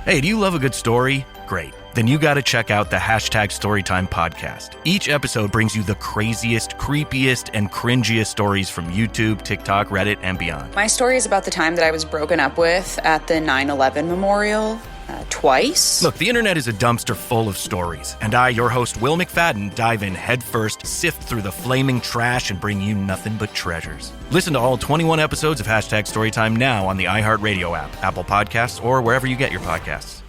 Hey, do you love a good story? Great. Then you got to check out the #Storytime podcast. Each episode brings you the craziest, creepiest, and cringiest stories from YouTube, TikTok, Reddit, and beyond. My story is about the time that I was broken up with at the 9/11 memorial. Twice. Look, the internet is a dumpster full of stories, and I, your host, Will McFadden, dive in headfirst, sift through the flaming trash, and bring you nothing but treasures. Listen to all 21 episodes of #Storytime now on the iHeartRadio app, Apple Podcasts, or wherever you get your podcasts.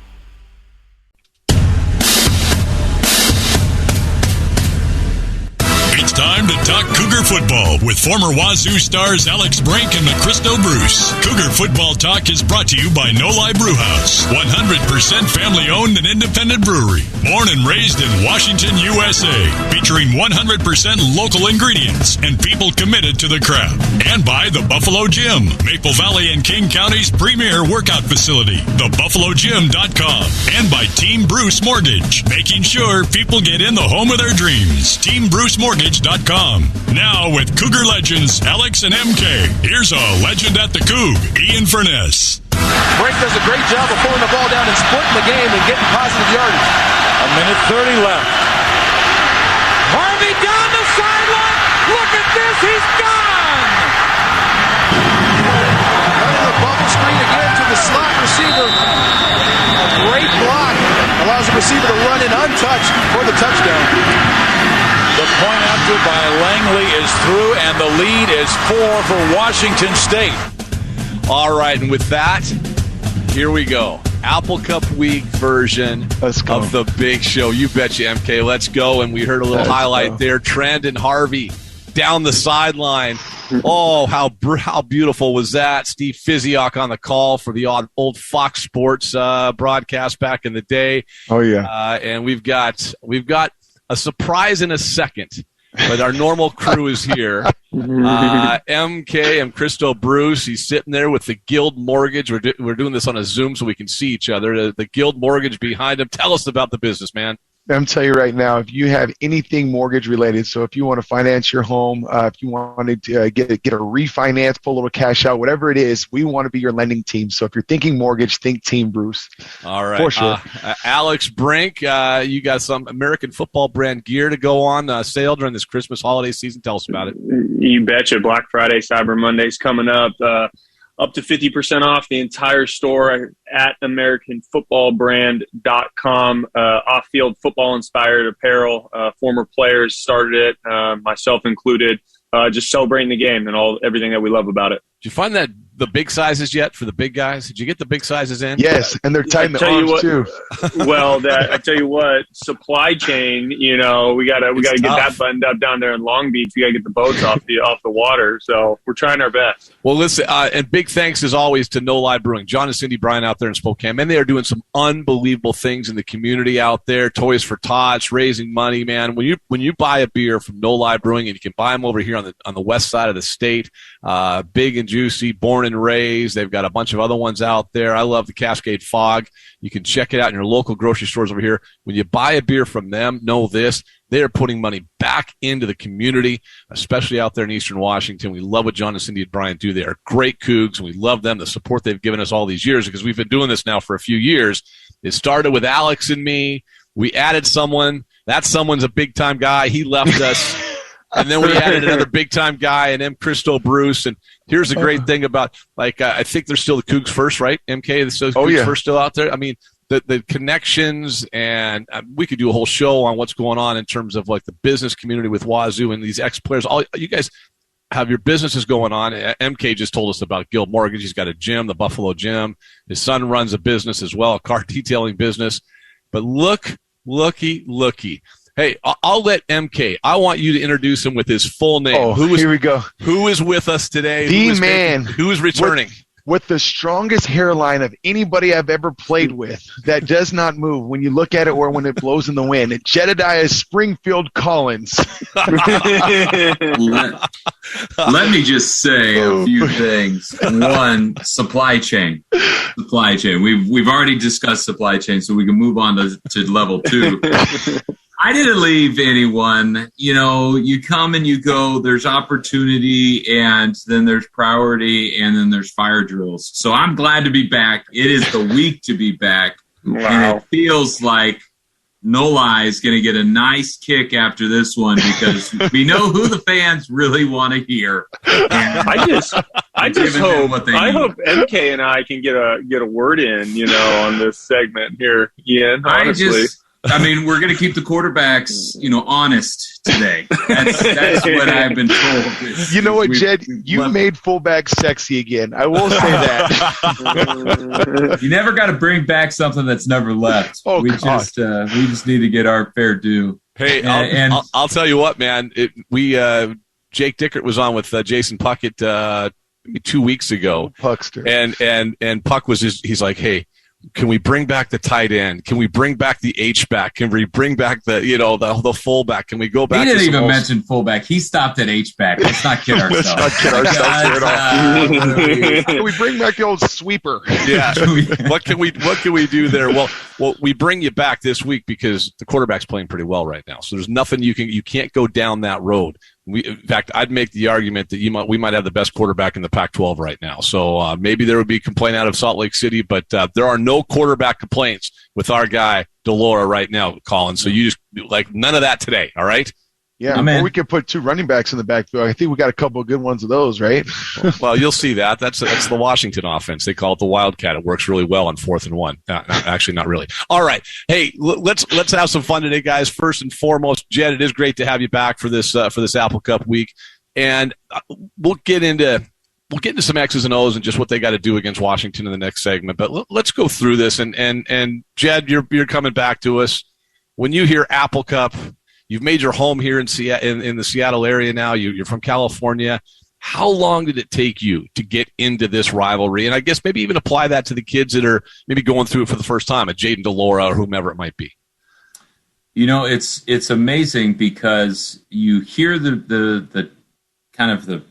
It's time to talk Cougar football with former Wazoo stars Alex Brink and Cristo Bruce. Cougar Football Talk is brought to you by No Lie Brewhouse, 100% family-owned and independent brewery. Born and raised in Washington, USA, featuring 100% local ingredients and people committed to the craft. And by the Buffalo Gym, Maple Valley and King County's premier workout facility, thebuffalogym.com. And by Team Bruce Mortgage, making sure people get in the home of their dreams. TeamBruceMortgage.com. Now with Cougar legends Alex and MK, here's a legend at the Coug, Ian Furness. Brink does a great job of pulling the ball down and splitting the game and getting positive yardage. 1:30 left. Harvey down the sideline. Look at this. He's gone. Running the bubble screen again to the slot receiver. A great block allows the receiver to run in untouched for the touchdown. The point after by Langley is through, and the lead is 4 for Washington State. All right, and with that, here we go. Apple Cup Week version of the big show. You betcha, MK. Let's go. And we heard a little highlight there. Trendon Harvey down the sideline. Oh, how beautiful was that? Steve Fiziak on the call for the old Fox Sports broadcast back in the day. Oh, yeah. And we've got a surprise in a second, but our normal crew is here. MK and Cristo Bruce. He's sitting there with the Guild Mortgage. We're doing this on a Zoom so we can see each other. The Guild Mortgage behind him. Tell us about the business, man. I'm telling you right now, if you have anything mortgage related, so if you want to finance your home, if you wanted to get a refinance, pull a little cash out, whatever it is, we want to be your lending team. So if you're thinking mortgage, think Team Bruce. All right. For sure. Alex Brink, you got some American football brand gear to go on sale during this Christmas holiday season. Tell us about it. You betcha. Black Friday, Cyber Monday's coming up. Up to 50% off the entire store at AmericanFootballBrand.com. Off-field football-inspired apparel. Former players started it, myself included. Just celebrating the game and everything that we love about it. Did you find that the big sizes yet for the big guys? Did you get the big sizes in? Yes, and they're tight in the arms too. Well, I tell you what, supply chain. We gotta get that buttoned up down there in Long Beach. We gotta get the boats off the water. So we're trying our best. Well, listen, and big thanks as always to No Lie Brewing, John and Cindy Bryan out there in Spokane. Man, they are doing some unbelievable things in the community out there. Toys for Tots, raising money, man. When you buy a beer from No Lie Brewing, and you can buy them over here on the west side of the state, big and juicy, born and raised. They've got a bunch of other ones out there. I love the Cascade Fog. You can check it out in your local grocery stores over here. When you buy a beer from them, know this. They are putting money back into the community, especially out there in Eastern Washington. We love what John and Cindy and Brian do. They are great Cougs, and we love them, the support they've given us all these years, because we've been doing this now for a few years. It started with Alex and me. We added someone. That someone's a big-time guy. He left us. And then we added another big-time guy, and M. Cristo Bruce. And here's the great thing about, I think they're still the Cougs first, right? MK, the Cougs first still out there. I mean, the connections, and we could do a whole show on what's going on in terms of, the business community with Wazoo and these ex-players. All you guys have your businesses going on. MK just told us about Guild Mortgage. He's got a gym, the Buffalo Gym. His son runs a business as well, a car detailing business. But looky. Hey, I'll let MK. I want you to introduce him with his full name. Here we go. Who is with us today? The man. Who is returning? With the strongest hairline of anybody I've ever played with that does not move when you look at it or when it blows in the wind. Jedediah Springfield Collins. Let me just say a few things. One, supply chain. We've already discussed supply chain, so we can move on to level 2. I didn't leave anyone. You come and you go. There's opportunity, and then there's priority, and then there's fire drills. So I'm glad to be back. It is the week to be back. And it feels like NOLA is going to get a nice kick after this one because we know who the fans really want to hear. And I just hope MK and I can get a word in, on this segment here, Ian. Honestly. We're going to keep the quarterbacks, honest today. That's what I've been told. You know what, Jed? You made fullback sexy again. I will say that. You never got to bring back something that's never left. We just need to get our fair due. Hey, I'll tell you what, man. Jake Dickert was on with Jason Puckett 2 weeks ago. Puckster. And Puck was he's like, hey, can we bring back the tight end? Can we bring back the H-back? Can we bring back the fullback? Can we go back? He didn't even mention fullback. He stopped at H-back. Let's not kid ourselves. Let's not kid ourselves here at all. Can we bring back the old sweeper? Yeah. What can we do there? Well, we bring you back this week because the quarterback's playing pretty well right now. So there's nothing you can't go down that road. In fact, I'd make the argument that we might have the best quarterback in the Pac-12 right now. So maybe there would be complaint out of Salt Lake City, but there are no quarterback complaints with our guy DeLora right now, Colin. So you just none of that today. All right. Yeah, or we could put 2 running backs in the backfield. I think we got a couple of good ones of those, right? Well, you'll see that. That's the Washington offense. They call it the Wildcat. It works really well on 4th and 1. Actually, not really. All right. Hey, let's have some fun today, guys. First and foremost, Jed, it is great to have you back for this Apple Cup week, and we'll get into some X's and O's and just what they got to do against Washington in the next segment. But let's go through this. And Jed, you're coming back to us. When you hear Apple Cup, you've made your home here in the Seattle area now. You're from California. How long did it take you to get into this rivalry? And I guess maybe even apply that to the kids that are maybe going through it for the first time, at Jaden DeLora or whomever it might be. It's amazing because you hear the kind of the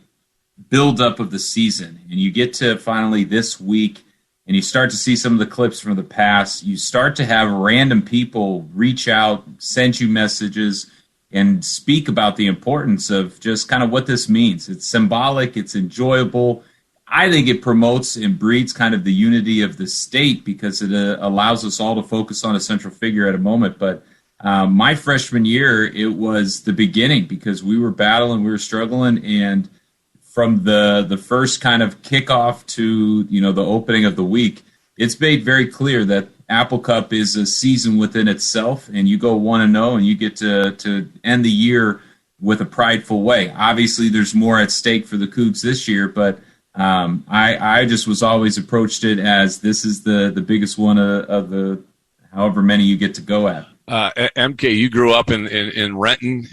build-up of the season, and you get to finally this week, and you start to see some of the clips from the past. You start to have random people reach out, send you messages, and speak about the importance of just kind of what this means. It's symbolic. It's enjoyable. I think it promotes and breeds kind of the unity of the state because it allows us all to focus on a central figure at a moment. But my freshman year, it was the beginning because we were battling, we were struggling, and from the first kind of kickoff to, the opening of the week, it's made very clear that Apple Cup is a season within itself, and you go 1-0, and you get to end the year with a prideful way. Obviously, there's more at stake for the Cougs this year, but I just was always approached it as this is the biggest one of the however many you get to go at. MK, you grew up in Renton,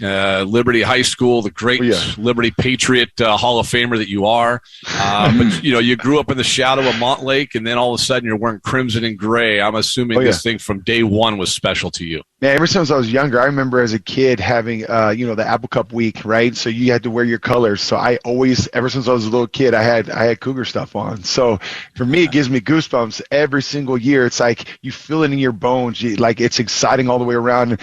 Liberty High School, the great Liberty Patriot Hall of Famer that you are. But you grew up in the shadow of Montlake, and then all of a sudden you're wearing crimson and gray. I'm assuming this thing from day one was special to you. Man, ever since I was younger, I remember as a kid having, the Apple Cup week, right? So you had to wear your colors. So I always, ever since I was a little kid, I had Cougar stuff on. So for me, it gives me goosebumps every single year. It's like you feel it in your bones. It's exciting all the way around.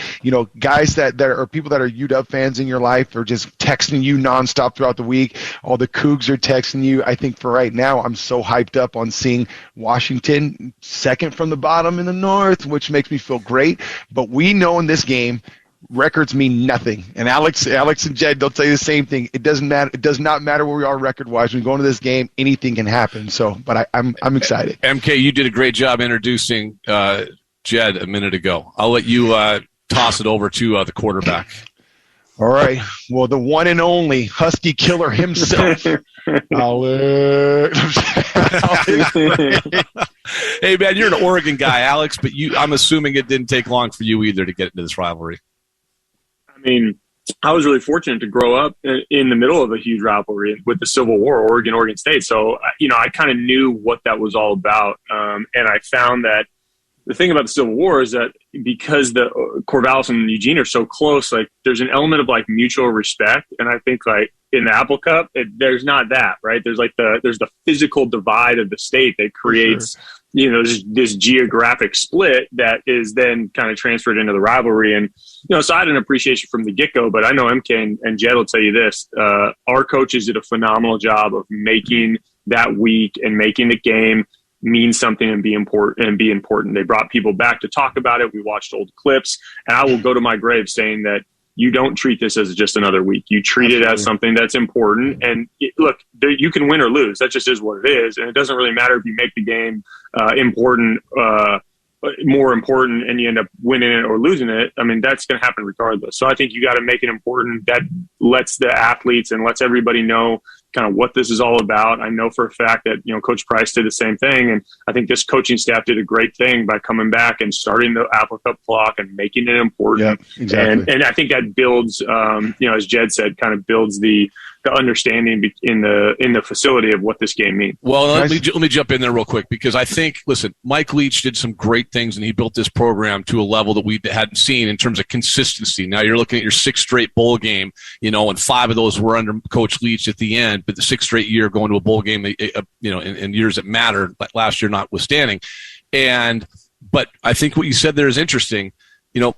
Guys that are people that are UW fans in your life are just texting you nonstop throughout the week. All the Cougs are texting you. I think for right now, I'm so hyped up on seeing Washington second from the bottom in the North, which makes me feel great. But we know in this game, records mean nothing. And Alex and Jed, they'll tell you the same thing. It doesn't matter. It does not matter where we are record-wise. When we go into this game, anything can happen. So, but I'm excited. MK, you did a great job introducing Jed a minute ago. I'll let you toss it over to the quarterback. All right. Well, the one and only Husky killer himself, Alex. Hey, man, you're an Oregon guy, Alex, but I'm assuming it didn't take long for you either to get into this rivalry. I mean, I was really fortunate to grow up in the middle of a huge rivalry with the Civil War, Oregon State. So, I kind of knew what that was all about. And I found that the thing about the Civil War is that because the Corvallis and Eugene are so close, there's an element of mutual respect. And I think in the Apple Cup, there's not that, right? There's there's the physical divide of the state that creates, this geographic split that is then kind of transferred into the rivalry. And, so I had an appreciation from the get-go, but I know MK and Jed will tell you this. Our coaches did a phenomenal job of making that week and making the game mean something and be important. They brought people back to talk about it. We watched old clips, and I will go to my grave saying that you don't treat this as just another week. You treat it as something that's important. And look, you can win or lose. That just is what it is. And it doesn't really matter if you make the game more important and you end up winning it or losing it. I mean, that's going to happen regardless. So I think you got to make it important. That lets the athletes and lets everybody know kind of what this is all about. I know for a fact that, Coach Price did the same thing. And I think this coaching staff did a great thing by coming back and starting the Apple Cup clock and making it important. Yeah, exactly. And I think that builds, as Jed said, kind of builds the understanding in the facility of what this game means. Well, let me jump in there real quick, because I think, listen, Mike Leach did some great things, and he built this program to a level that we hadn't seen in terms of consistency. Now you're looking at your 6th straight bowl game, and 5 of those were under Coach Leach at the end, but the 6th straight year going to a bowl game, in years that mattered, last year notwithstanding. But I think what you said there is interesting.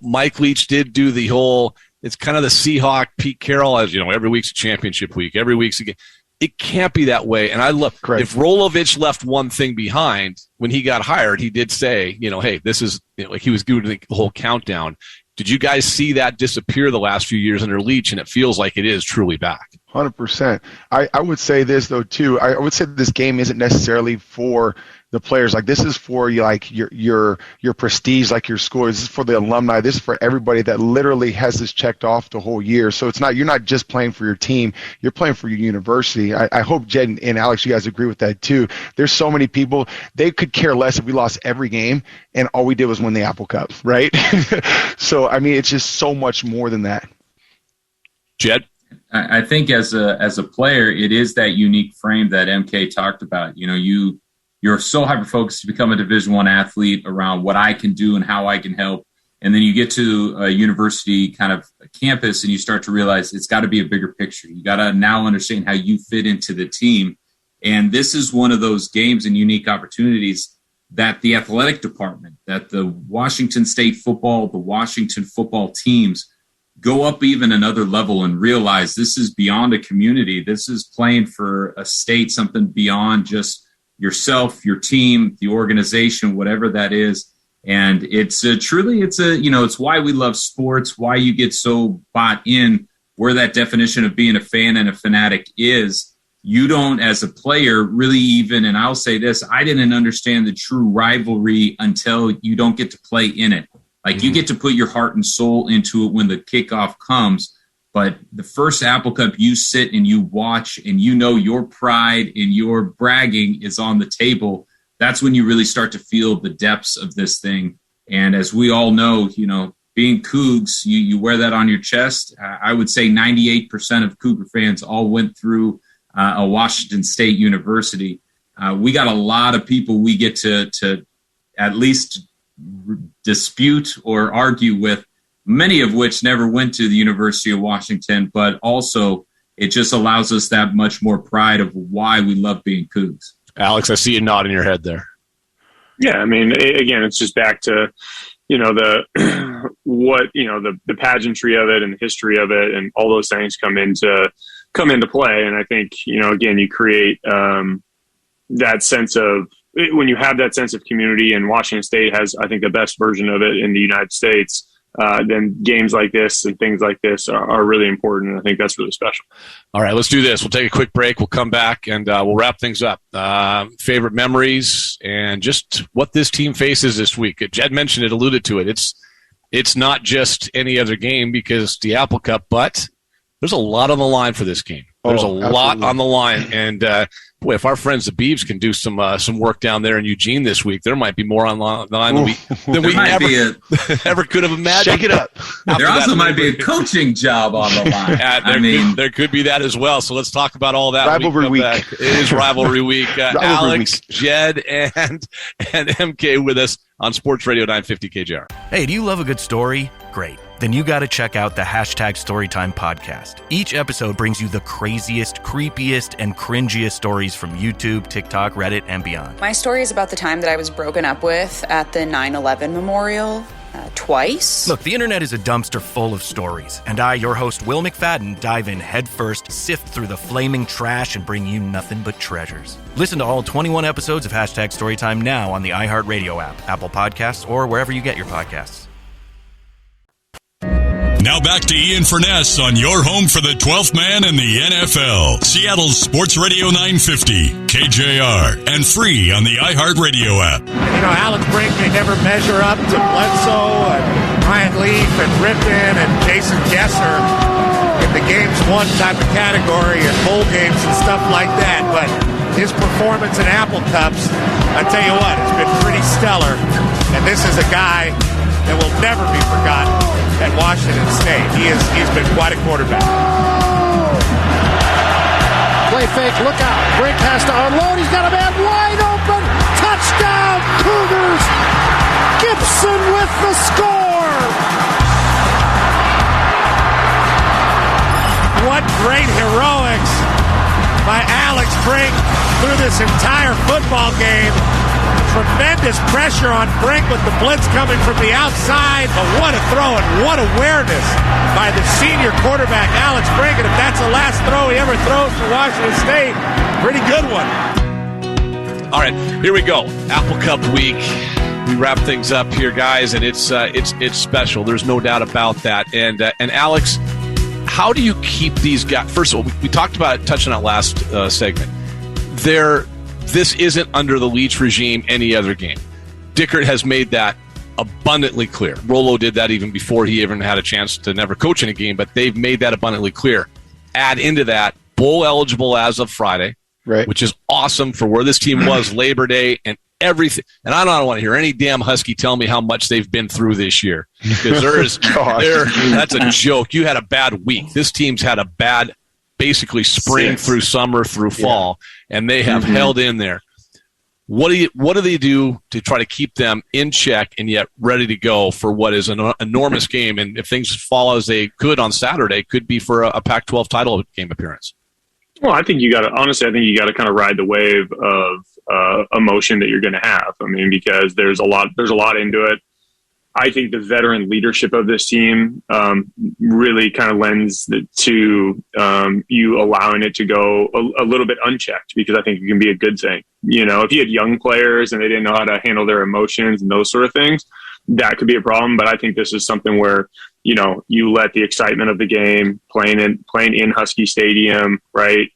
Mike Leach did do the whole, it's kind of the Seahawk Pete Carroll, as every week's a championship week, every week's a game. It can't be that way. And I love, if Rolovich left one thing behind when he got hired, he did say, hey, this is, like he was doing the whole countdown. Did you guys see that disappear the last few years under Leach? And it feels like it is truly back. 100%. I would say this, though, too. I would say that this game isn't necessarily for the players. Like, this is for your prestige, like your score. This is for the alumni. This is for everybody that literally has this checked off the whole year. So you're not just playing for your team. You're playing for your university. I hope Jed and Alex, you guys agree with that too. There's so many people, they could care less if we lost every game and all we did was win the Apple Cup, right? So, I mean, it's just so much more than that. Jed? I think as a player, it is that unique frame that MK talked about. You're so hyper-focused to become a Division I athlete around what I can do and how I can help. And then you get to a university kind of campus and you start to realize it's got to be a bigger picture. You got to now understand how you fit into the team. And this is one of those games and unique opportunities that the athletic department, that the Washington State football, the Washington football teams go up even another level and realize this is beyond a community. This is playing for a state, something beyond just yourself, your team, the organization, whatever that is. And it's why we love sports, why you get so bought in, where that definition of being a fan and a fanatic is. You don't, as a player, really even, and I'll say this, I didn't understand the true rivalry until you don't get to play in it. Like, you get to put your heart and soul into it when the kickoff comes. But the first Apple Cup, you sit and you watch and your pride and your bragging is on the table. That's when you really start to feel the depths of this thing. And as we all know, being Cougs, you wear that on your chest. I would say 98% of Cougar fans all went through a Washington State University. We got a lot of people we get to at least dispute or argue with, many of which never went to the University of Washington, but also it just allows us that much more pride of why we love being Cougs. Alex, I see you nodding your head there. Yeah, I mean, again, it's just back to, the pageantry of it and the history of it and all those things come into play. And I think, again, you create that sense of, when you have that sense of community, and Washington State has, I think, the best version of it in the United States, then games like this and things like this are really important. And I think that's really special. All right, let's do this. We'll take a quick break. We'll come back and we'll wrap things up. Favorite memories and just what this team faces this week. Jed mentioned it, alluded to it. It's not just any other game because the Apple Cup, but there's a lot on the line for this game. There's a lot on the line. And boy, if our friends the Beavs can do some work down there in Eugene this week, there might be more on the line than we ever could have imagined. Shake it up. There also might be a coaching job on the line. There could be that as well. So let's talk about all that. Rivalry week. It is rivalry week. Alex, Jed, and MK with us on Sports Radio 950 KJR. Hey, do you love a good story? Great. Then you got to check out the #Storytime podcast. Each episode brings you the craziest, creepiest, and cringiest stories from YouTube, TikTok, Reddit, and beyond. My story is about the time that I was broken up with at the 9/11 memorial. twice. Look, the internet is a dumpster full of stories, and I, your host, Will McFadden, dive in headfirst, sift through the flaming trash, and bring you nothing but treasures. Listen to all 21 episodes of Hashtag Storytime now on the iHeartRadio app, Apple Podcasts, or wherever you get your podcasts. Now back to Ian Furness on your home for the 12th man in the NFL. Seattle's Sports Radio 950, KJR, and free on the iHeartRadio app. Alex Brink may never measure up to Bledsoe and Ryan Leaf and Rippon and Jason Gesser in the games one type of category and bowl games and stuff like that. But his performance in Apple Cups, I tell you what, has been pretty stellar. And this is a guy that will never be forgotten at Washington State. He's been quite a quarterback. Play fake, look out. Brink has to unload. He's got a man wide open. Touchdown, Cougars. Gibson with the score. What great heroics by Alex Brink through this entire football game. Tremendous pressure on Brink with the blitz coming from the outside. But what a throw and what awareness by the senior quarterback, Alex Brink. And if that's the last throw he ever throws for Washington State, pretty good one. All right, here we go. Apple Cup week. We wrap things up here, guys, and it's special. There's no doubt about that. And Alex, how do you keep these guys? First of all, we talked about touching on last segment. This isn't under the Leach regime any other game. Dickert has made that abundantly clear. Rolo did that even before he even had a chance to never coach in a game, but they've made that abundantly clear. Add into that, bowl eligible as of Friday, right? Which is awesome for where this team was Labor Day and everything. And I don't want to hear any damn Husky tell me how much they've been through this year, because that's a joke. You had a bad week. This team's had a bad basically spring through summer through fall, and they have held in there. What do they do to try to keep them in check and yet ready to go for what is an enormous game? And if things fall as they could on Saturday, could be for a Pac-12 title game appearance. Well, I think you got to kind of ride the wave of emotion that you're going to have. I mean, because there's a lot into it. I think the veteran leadership of this team really kind of lends to you allowing it to go a little bit unchecked, because I think it can be a good thing. If you had young players and they didn't know how to handle their emotions and those sort of things, that could be a problem. But I think this is something where, you let the excitement of the game playing in Husky Stadium, right?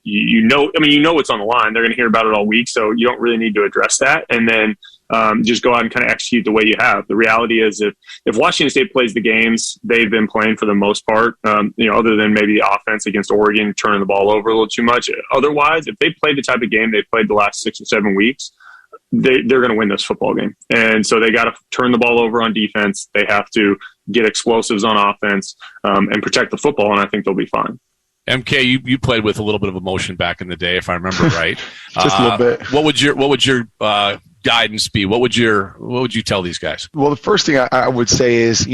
You know what's on the line. They're going to hear about it all week, so you don't really need to address that. And then just go out and kind of execute the way you have. The reality is, if Washington State plays the games they've been playing for the most part, other than maybe the offense against Oregon turning the ball over a little too much. Otherwise, if they play the type of game they played the last 6 or 7 weeks, they're going to win this football game. And so they got to turn the ball over on defense. They have to get explosives on offense and protect the football, and I think they'll be fine. MK, you played with a little bit of emotion back in the day, if I remember right. Just a little bit. What would your guidance be? What would you tell these guys? Well, the first thing I would say is,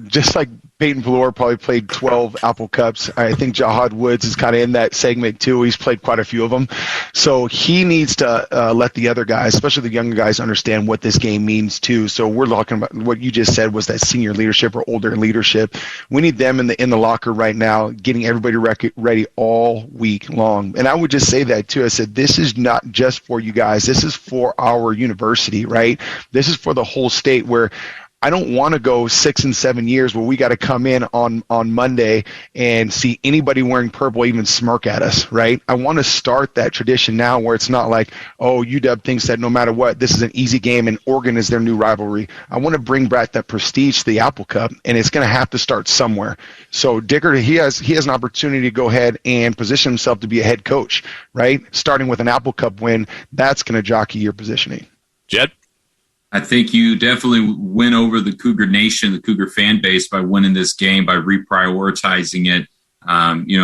just like Peyton Pelor probably played 12 Apple Cups, I think Jahad Woods is kind of in that segment too. He's played quite a few of them. So he needs to let the other guys, especially the younger guys, understand what this game means too. So we're talking about what you just said was that senior leadership or older leadership. We need them in the locker right now, getting everybody ready all week long. And I would just say that too. I said, this is not just for you guys. This is for our university, right? This is for the whole state, where I don't want to go 6 and 7 years where we got to come in on Monday and see anybody wearing purple even smirk at us, right? I want to start that tradition now where it's not like, oh, UW thinks that no matter what, this is an easy game and Oregon is their new rivalry. I want to bring back that prestige to the Apple Cup, and it's going to have to start somewhere. So Dickert, he has an opportunity to go ahead and position himself to be a head coach, right? Starting with an Apple Cup win, that's going to jockey your positioning. Jed? I think you definitely win over the Cougar Nation, the Cougar fan base, by winning this game, by reprioritizing it.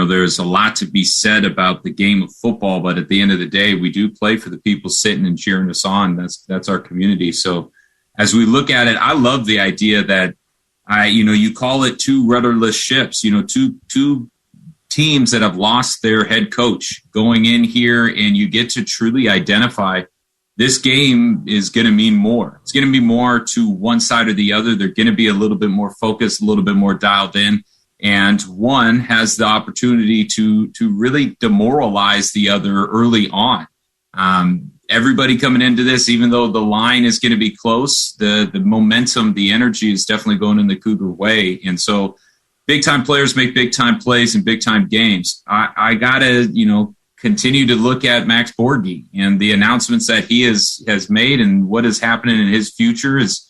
There's a lot to be said about the game of football, but at the end of the day, we do play for the people sitting and cheering us on. That's our community. So as we look at it, I love the idea that you call it two rudderless ships, two teams that have lost their head coach going in here, and you get to truly identify this game is going to mean more. It's going to be more to one side or the other. They're going to be a little bit more focused, a little bit more dialed in. And one has the opportunity to really demoralize the other early on. Everybody coming into this, even though the line is going to be close, the momentum, the energy is definitely going in the Cougar way. And so big-time players make big-time plays in big-time games. I got to, continue to look at Max Borghi and the announcements that he has made and what is happening in his future is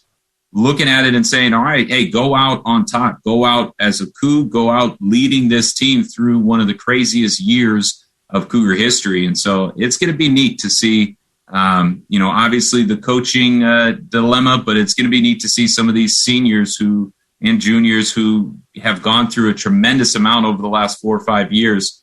looking at it and saying, all right, hey, go out on top, go out as a Coug, go out leading this team through one of the craziest years of Cougar history. And so it's going to be neat to see, obviously the coaching dilemma, but it's going to be neat to see some of these seniors and juniors who have gone through a tremendous amount over the last 4 or 5 years,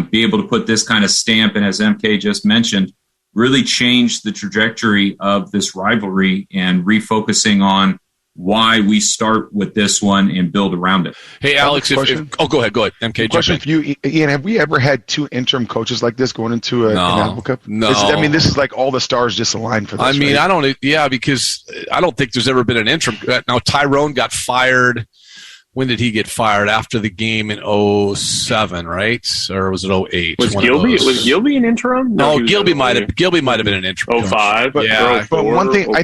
be able to put this kind of stamp, and as MK just mentioned, really change the trajectory of this rivalry and refocusing on why we start with this one and build around it. Hey, Alex, go ahead. MK, question for you, Ian. Have we ever had 2 interim coaches like this going into an Apple Cup? No. This is like all the stars just aligned for this. Right? Because I don't think there's ever been an interim. Now, Tyrone got fired. When did he get fired? After the game in 2007, right? Or was it 2008? Was Gilby an interim? No, Gilby might have been an interim. 2005. But one thing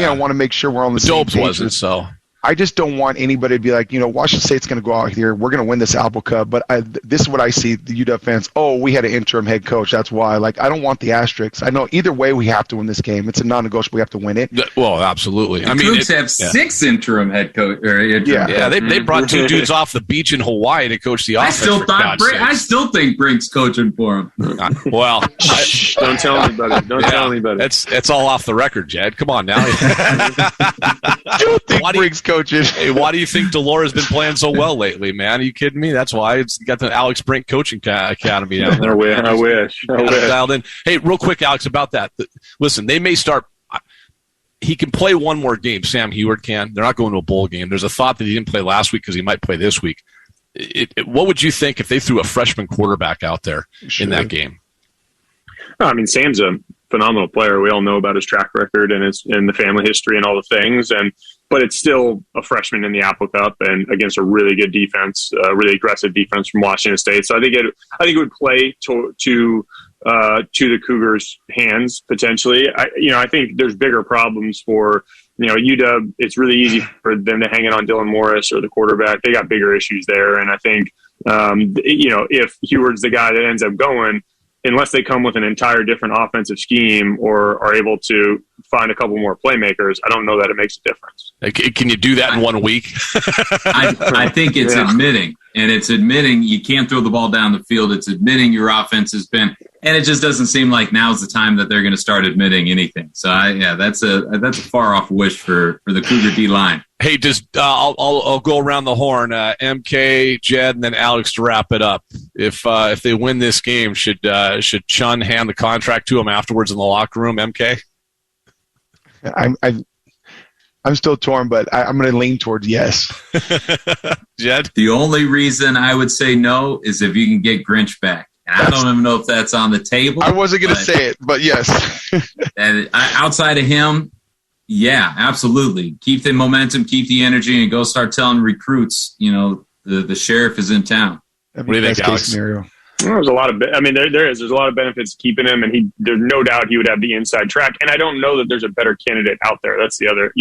I want to make sure we're on the same page. Dobes wasn't, so. I just don't want anybody to be like, Washington State's going to go out here. We're going to win this Apple Cup. But this is what I see, the UW fans. Oh, we had an interim head coach. That's why. I don't want the asterisks. I know either way we have to win this game. It's a non-negotiable. We have to win it. Well, absolutely. Cougs have 6 interim head coach. They brought 2 dudes off the beach in Hawaii to coach the offense. I still think Brink's coaching for him. Well, don't tell anybody. Don't tell anybody. It's all off the record, Jed. Come on now. don't think Brink's coaching. Hey, why do you think Delores been playing so well lately, man? Are you kidding me? That's why it's got the Alex Brink Coaching Academy down there. I wish. Dialed in. Hey, real quick, Alex, about that. Listen, they may start. He can play one more game. Sam Heward can. They're not going to a bowl game. There's a thought that he didn't play last week because he might play this week. What would you think if they threw a freshman quarterback out there in that game? Sam's a phenomenal player. We all know about his track record and the family history and all the things. But it's still a freshman in the Apple Cup and against a really good defense, really aggressive defense from Washington State. So I think it would play to the Cougars' hands potentially. I think there's bigger problems for UW. It's really easy for them to hang it on Dylan Morris or the quarterback. They got bigger issues there, and I think if Heward's the guy that ends up going, unless they come with an entire different offensive scheme or are able to find a couple more playmakers, I don't know that it makes a difference. Can you do that in 1 week? I think it's admitting, and it's admitting you can't throw the ball down the field. It's admitting your offense has been, and it just doesn't seem like now's the time that they're going to start admitting anything. So that's a far off wish for the Cougar D line. Hey, I'll go around the horn. MK, Jed, and then Alex to wrap it up. If they win this game, should Chun hand the contract to him afterwards in the locker room? MK, I'm still torn, but I'm going to lean towards yes. Jed, the only reason I would say no is if you can get Grinch back. I don't even know if that's on the table. I wasn't going to say it, but yes. And outside of him. Yeah, absolutely. Keep the momentum, keep the energy, and go start telling recruits, the sheriff is in town. What do you think, Alex? There's a lot of, there's a lot of benefits to keeping him, and there's no doubt he would have the inside track. And I don't know that there's a better candidate out there. That's the other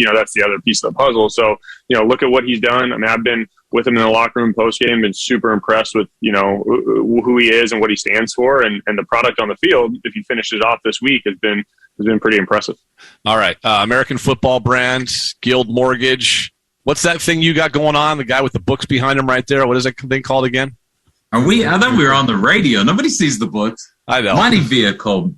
piece of the puzzle. So, look at what he's done. I've been with him in the locker room post game, been super impressed with, who he is and what he stands for, and the product on the field. If he finishes off this week, has been pretty impressive. All right. American Football Brand, Guild Mortgage. What's that thing you got going on? The guy with the books behind him right there. What is that thing called again? I thought we were on the radio. Nobody sees the books. I know. Money Vehicle.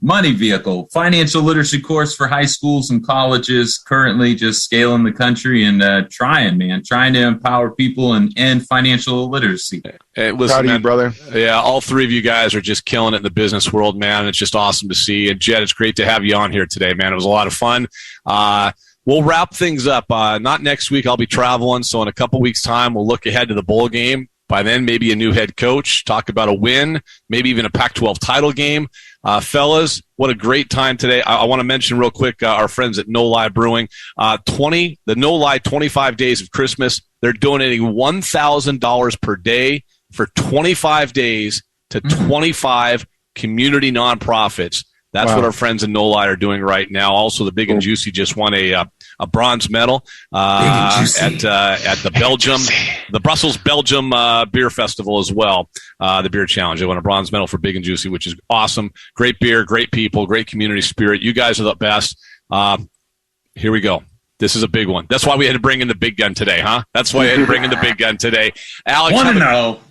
Financial literacy course for high schools and colleges. Currently just scaling the country and trying to empower people and end financial literacy. Hey, listen, proud of you, brother. Yeah, all 3 of you guys are just killing it in the business world, man. It's just awesome to see. And Jed, it's great to have you on here today, man. It was a lot of fun. We'll wrap things up. Not next week. I'll be traveling. So in a couple weeks' time, we'll look ahead to the bowl game. By then, maybe a new head coach, talk about a win, maybe even a Pac-12 title game. Fellas, what a great time today. I want to mention real quick our friends at No Lie Brewing. The No Lie 25 Days of Christmas. They're donating $1,000 per day for 25 days to 25 community nonprofits. That's what our friends in No Lie are doing right now. Also, the Big and Juicy just won a bronze medal at the Brussels, Belgium beer festival as well. The beer challenge. They won a bronze medal for Big and Juicy, which is awesome. Great beer, great people, great community spirit. You guys are the best. Here we go. This is a big one. That's why we had to bring in the big gun today, huh? That's why I had to bring in the big gun today. Alex,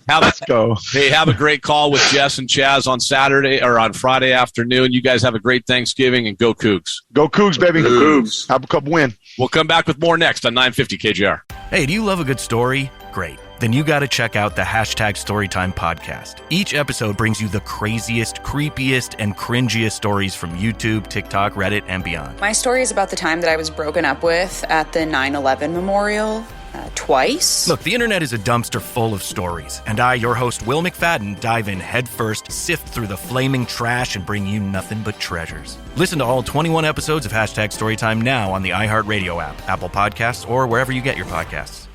Let's go. Hey, have a great call with Jess and Chaz on Saturday or on Friday afternoon. You guys have a great Thanksgiving, and go Cougs. Go Cougs, baby. Go Cougs. Have a cup win. We'll come back with more next on 950 KGR. Hey, do you love a good story? Great. Then you got to check out the #Storytime podcast. Each episode brings you the craziest, creepiest, and cringiest stories from YouTube, TikTok, Reddit, and beyond. My story is about the time that I was broken up with at the 9/11 memorial twice. Look, the internet is a dumpster full of stories, and I, your host, Will McFadden, dive in headfirst, sift through the flaming trash, and bring you nothing but treasures. Listen to all 21 episodes of #Storytime now on the iHeartRadio app, Apple Podcasts, or wherever you get your podcasts.